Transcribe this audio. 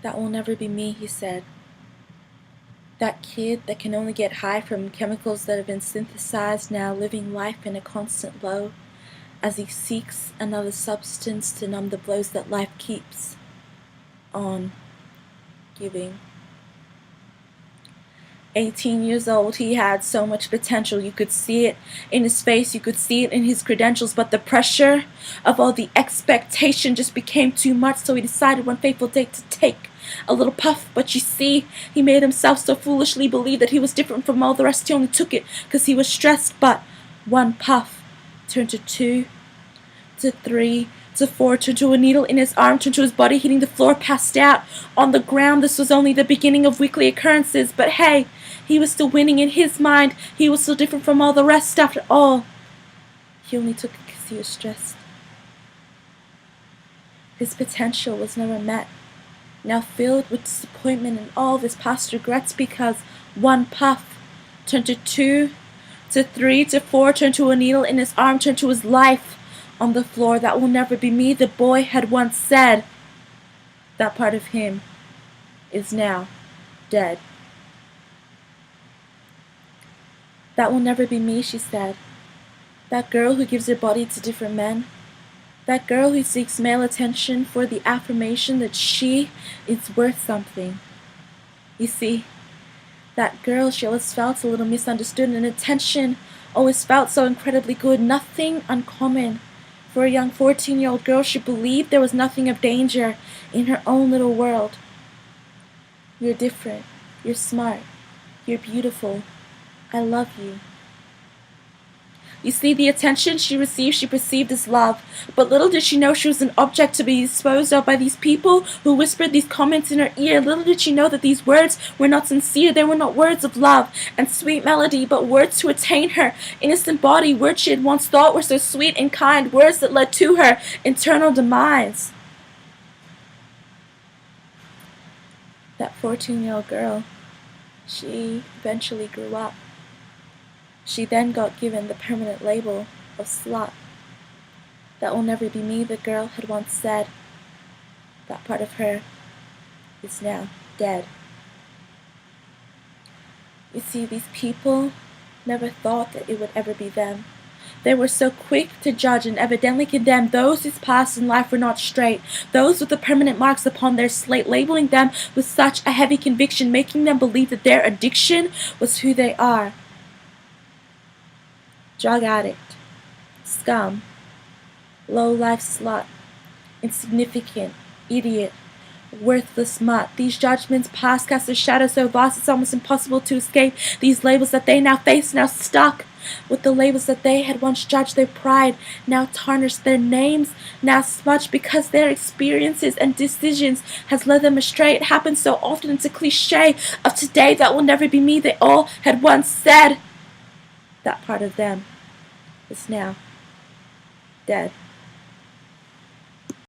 That will never be me, he said. That kid that can only get high from chemicals that have been synthesized, now living life in a constant low, as he seeks another substance to numb the blows that life keeps on giving. 18 years old, he had so much potential. You could see it in his face, you could see it in his credentials, but the pressure of all the expectation just became too much, so he decided one fateful day to take a little puff. But you see, he made himself so foolishly believe that he was different from all the rest. He only took it because he was stressed, but one puff turned to 2, to 3, to 4, turned to a needle in his arm, turned to his body, hitting the floor, passed out on the ground. This was only the beginning of weekly occurrences, but hey, he was still winning in his mind. He was still different from all the rest after all. He only took it because he was stressed. His potential was never met, now filled with disappointment and all of his past regrets, because one puff turned to 2, to 3, to 4, turned to a needle in his arm, turned to his life on the floor. That will never be me, the boy had once said. That part of him is now dead. That will never be me, she said. That girl who gives her body to different men. That girl who seeks male attention for the affirmation that she is worth something. You see, that girl, she always felt a little misunderstood, and attention always felt so incredibly good. Nothing uncommon for a young 14-year-old girl. She believed there was nothing of danger in her own little world. You're different. You're smart. You're beautiful. I love you. You see, the attention she received, she perceived as love. But little did she know she was an object to be disposed of by these people who whispered these comments in her ear. Little did she know that these words were not sincere. They were not words of love and sweet melody, but words to attain her innocent body. Words she had once thought were so sweet and kind. Words that led to her eternal demise. That 14-year-old girl, she eventually grew up. She then got given the permanent label of slut. That will never be me, the girl had once said. That part of her is now dead. You see, these people never thought that it would ever be them. They were so quick to judge and evidently condemn those whose paths in life were not straight, those with the permanent marks upon their slate, labeling them with such a heavy conviction, making them believe that their addiction was who they are. Drug addict, scum, low-life slut, insignificant, idiot, worthless mutt. These judgments past cast a shadow so vast it's almost impossible to escape. These labels that they now face, now stuck with the labels that they had once judged. Their pride now tarnished, their names now smudged, because their experiences and decisions has led them astray. It happens so often. It's a cliche of today. That will never be me, they all had once said. That part of them is now dead.